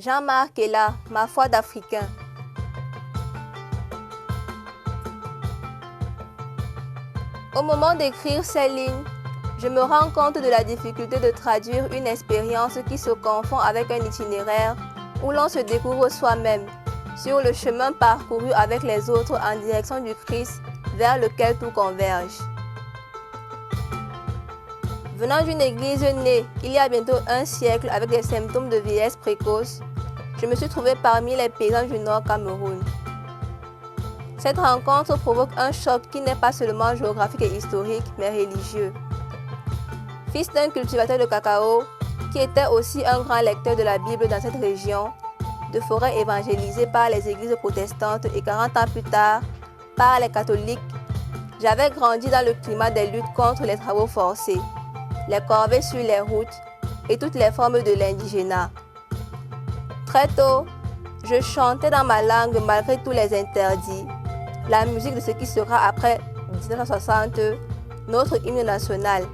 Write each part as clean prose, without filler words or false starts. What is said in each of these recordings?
Jean-Marc est là, ma foi d'Africain. Au moment d'écrire ces lignes, je me rends compte de la difficulté de traduire une expérience qui se confond avec un itinéraire où l'on se découvre soi-même sur le chemin parcouru avec les autres en direction du Christ vers lequel tout converge. Venant d'une église née il y a bientôt un siècle avec des symptômes de vieillesse précoce, je me suis trouvée parmi les paysans du Nord Cameroun. Cette rencontre provoque un choc qui n'est pas seulement géographique et historique, mais religieux. Fils d'un cultivateur de cacao, qui était aussi un grand lecteur de la Bible dans cette région, de forêts évangélisées par les églises protestantes et 40 ans plus tard par les catholiques, j'avais grandi dans le climat des luttes contre les travaux forcés, les corvées sur les routes et toutes les formes de l'indigénat. Très tôt, je chantais dans ma langue malgré tous les interdits, la musique de ce qui sera après 1960 notre hymne national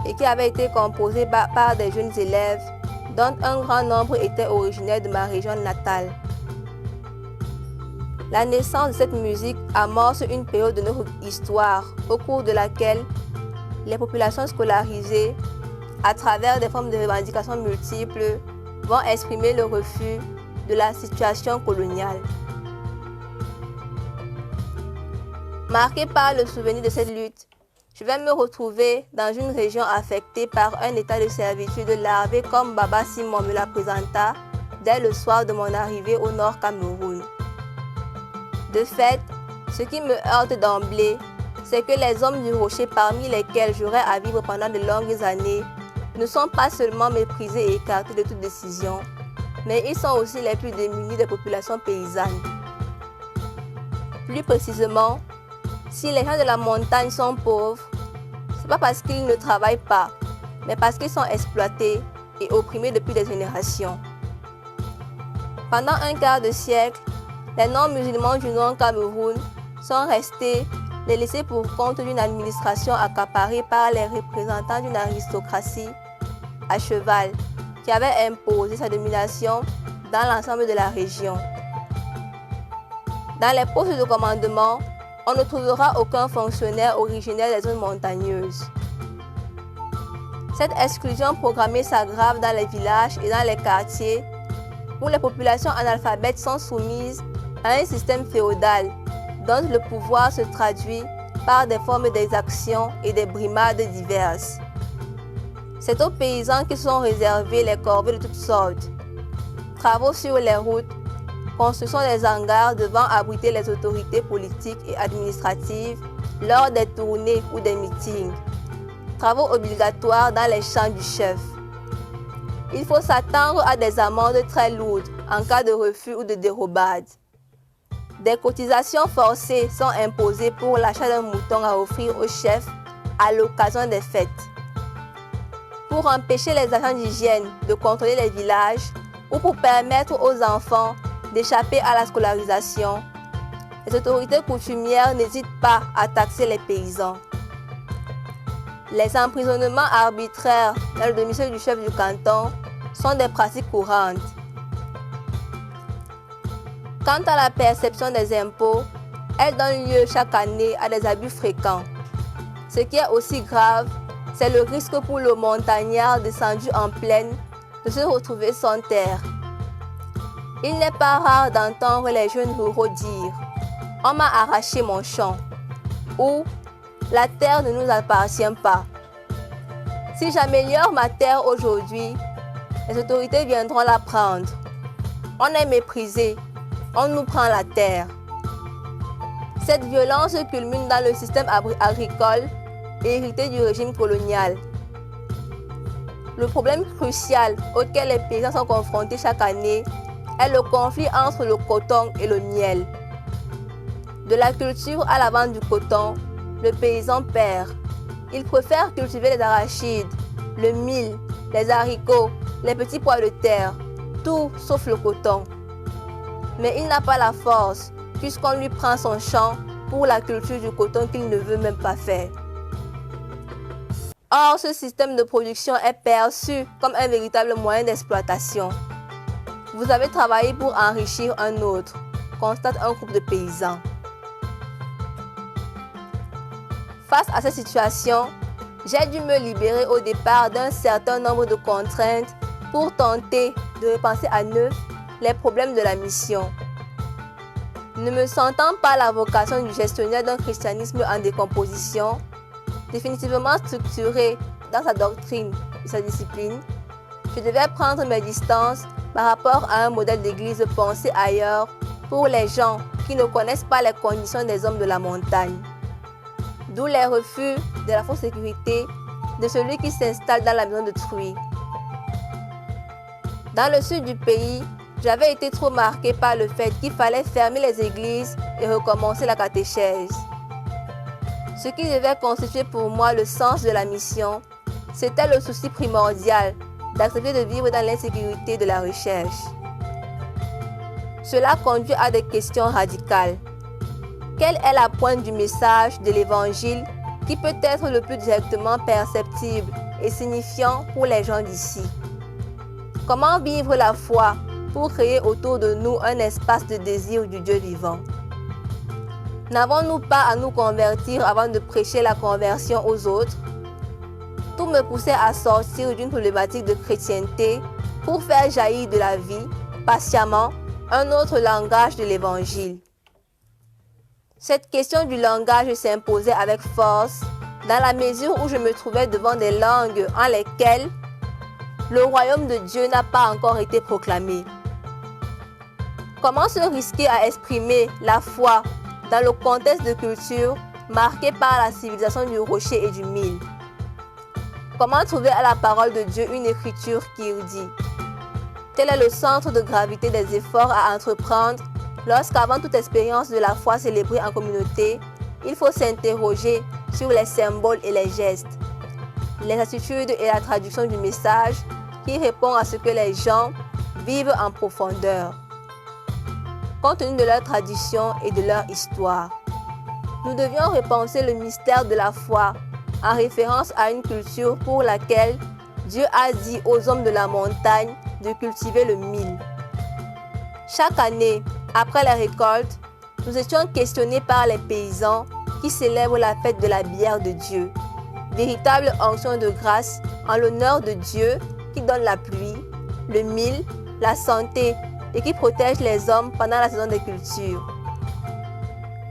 et qui avait été composé par des jeunes élèves dont un grand nombre étaient originaires de ma région natale. La naissance de cette musique amorce une période de notre histoire au cours de laquelle les populations scolarisées, à travers des formes de revendications multiples, vont exprimer le refus de la situation coloniale. Marqué par le souvenir de cette lutte, je vais me retrouver dans une région affectée par un état de servitude larvé comme Baba Simon me la présenta dès le soir de mon arrivée au Nord Cameroun. De fait, ce qui me heurte d'emblée, c'est que les hommes du rocher parmi lesquels j'aurai à vivre pendant de longues années ne sont pas seulement méprisés et écartés de toute décision, mais ils sont aussi les plus démunis des populations paysannes. Plus précisément, si les gens de la montagne sont pauvres, ce n'est pas parce qu'ils ne travaillent pas, mais parce qu'ils sont exploités et opprimés depuis des générations. Pendant un quart de siècle, les non-musulmans du Nord Cameroun sont restés les laissés pour compte d'une administration accaparée par les représentants d'une aristocratie à cheval qui avait imposé sa domination dans l'ensemble de la région. Dans les postes de commandement, on ne trouvera aucun fonctionnaire originaire des zones montagneuses. Cette exclusion programmée s'aggrave dans les villages et dans les quartiers où les populations analphabètes sont soumises à un système féodal dont le pouvoir se traduit par des formes d'exactions et des brimades diverses. C'est aux paysans qui sont réservés les corvées de toutes sortes. Travaux sur les routes, construction des hangars devant abriter les autorités politiques et administratives lors des tournées ou des meetings. Travaux obligatoires dans les champs du chef. Il faut s'attendre à des amendes très lourdes en cas de refus ou de dérobade. Des cotisations forcées sont imposées pour l'achat d'un mouton à offrir au chef à l'occasion des fêtes. Pour empêcher les agents d'hygiène de contrôler les villages ou pour permettre aux enfants d'échapper à la scolarisation, les autorités coutumières n'hésitent pas à taxer les paysans. Les emprisonnements arbitraires dans le domicile du chef du canton sont des pratiques courantes. Quant à la perception des impôts, elle donne lieu chaque année à des abus fréquents. Ce qui est aussi grave, c'est le risque pour le montagnard descendu en plaine de se retrouver sans terre. Il n'est pas rare d'entendre les jeunes ruraux dire « On m'a arraché mon champ » ou « La terre ne nous appartient pas ». Si j'améliore ma terre aujourd'hui, les autorités viendront la prendre. On est méprisé, on nous prend la terre. Cette violence culmine dans le système agricole hérité du régime colonial. Le problème crucial auquel les paysans sont confrontés chaque année est le conflit entre le coton et le miel. De la culture à la vente du coton, le paysan perd. Il préfère cultiver les arachides, le mil, les haricots, les petits pois de terre, tout sauf le coton. Mais il n'a pas la force, puisqu'on lui prend son champ pour la culture du coton qu'il ne veut même pas faire. Or, ce système de production est perçu comme un véritable moyen d'exploitation. Vous avez travaillé pour enrichir un autre, constate un groupe de paysans. Face à cette situation, j'ai dû me libérer au départ d'un certain nombre de contraintes pour tenter de repenser à neuf les problèmes de la mission. Ne me sentant pas la vocation du gestionnaire d'un christianisme en décomposition, définitivement structuré dans sa doctrine et sa discipline, je devais prendre mes distances par rapport à un modèle d'église pensé ailleurs pour les gens qui ne connaissent pas les conditions des hommes de la montagne. D'où les refus de la fausse sécurité de celui qui s'installe dans la maison d'autrui. Dans le sud du pays, j'avais été trop marqué par le fait qu'il fallait fermer les églises et recommencer la catéchèse. Ce qui devait constituer pour moi le sens de la mission, c'était le souci primordial d'accepter de vivre dans l'insécurité de la recherche. Cela conduit à des questions radicales. Quelle est la pointe du message de l'Évangile qui peut être le plus directement perceptible et signifiant pour les gens d'ici? Comment vivre la foi pour créer autour de nous un espace de désir du Dieu vivant? N'avons-nous pas à nous convertir avant de prêcher la conversion aux autres? Tout me poussait à sortir d'une problématique de chrétienté pour faire jaillir de la vie, patiemment, un autre langage de l'Évangile. Cette question du langage s'imposait avec force dans la mesure où je me trouvais devant des langues en lesquelles le royaume de Dieu n'a pas encore été proclamé. Comment se risquer à exprimer la foi dans le contexte de culture marqué par la civilisation du rocher et du mil? Comment trouver à la parole de Dieu une écriture qui dit? Tel est le centre de gravité des efforts à entreprendre lorsqu'avant toute expérience de la foi célébrée en communauté, il faut s'interroger sur les symboles et les gestes, les attitudes et la traduction du message qui répond à ce que les gens vivent en profondeur, compte tenu de leur tradition et de leur histoire. Nous devions repenser le mystère de la foi en référence à une culture pour laquelle Dieu a dit aux hommes de la montagne de cultiver le mil. Chaque année, après la récolte, nous étions questionnés par les paysans qui célèbrent la fête de la bière de Dieu, véritable onction de grâce en l'honneur de Dieu qui donne la pluie, le mil, la santé et qui protège les hommes pendant la saison des cultures.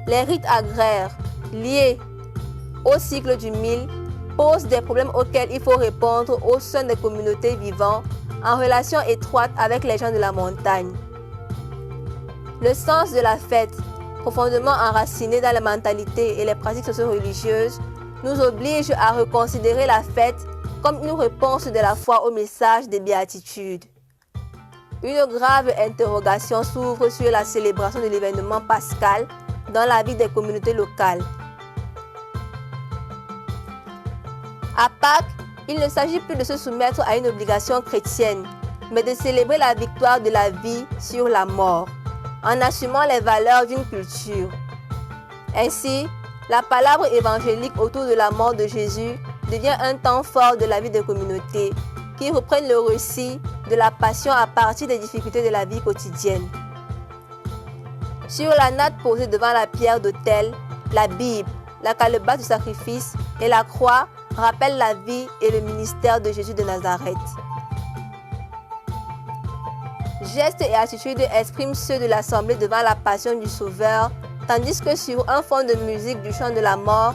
Les rites agraires liés au cycle du mil posent des problèmes auxquels il faut répondre au sein des communautés vivant en relation étroite avec les gens de la montagne. Le sens de la fête, profondément enraciné dans les mentalités et les pratiques socio-religieuses, nous oblige à reconsidérer la fête comme une réponse de la foi au message des béatitudes. Une grave interrogation s'ouvre sur la célébration de l'événement pascal dans la vie des communautés locales. À Pâques, il ne s'agit plus de se soumettre à une obligation chrétienne, mais de célébrer la victoire de la vie sur la mort, en assumant les valeurs d'une culture. Ainsi, la palabre évangélique autour de la mort de Jésus devient un temps fort de la vie des communautés qui reprennent le récit de la passion à partir des difficultés de la vie quotidienne. Sur la natte posée devant la pierre d'autel, la Bible, la calebasse du sacrifice et la croix rappellent la vie et le ministère de Jésus de Nazareth. Gestes et attitudes expriment ceux de l'assemblée devant la passion du Sauveur, tandis que sur un fond de musique du chant de la mort,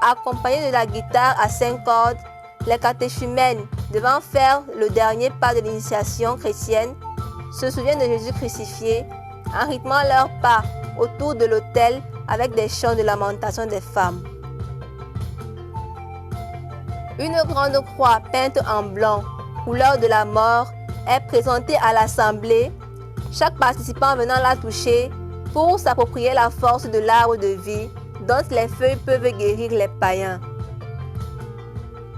accompagné de la guitare à 5 cordes, les catéchumènes, devant faire le dernier pas de l'initiation chrétienne, se souviennent de Jésus crucifié en rythmant leurs pas autour de l'autel avec des chants de lamentation des femmes. Une grande croix peinte en blanc, couleur de la mort, est présentée à l'assemblée, chaque participant venant la toucher pour s'approprier la force de l'arbre de vie dont les feuilles peuvent guérir les païens.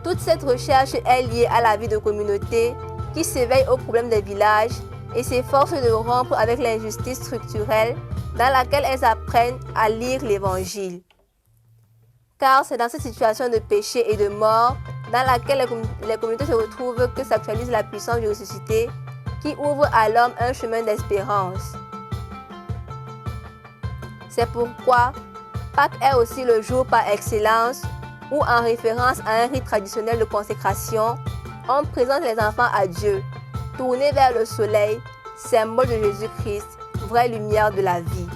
Toute cette recherche est liée à la vie de communauté qui s'éveille aux problèmes des villages et s'efforcent de rompre avec l'injustice structurelle dans laquelle elles apprennent à lire l'Évangile. Car c'est dans cette situation de péché et de mort dans laquelle les communautés se retrouvent que s'actualise la puissance du ressuscité qui ouvre à l'homme un chemin d'espérance. C'est pourquoi Pâques est aussi le jour par excellence où, en référence à un rite traditionnel de consécration, on présente les enfants à Dieu, tournés vers le soleil, symbole de Jésus-Christ, vraie lumière de la vie.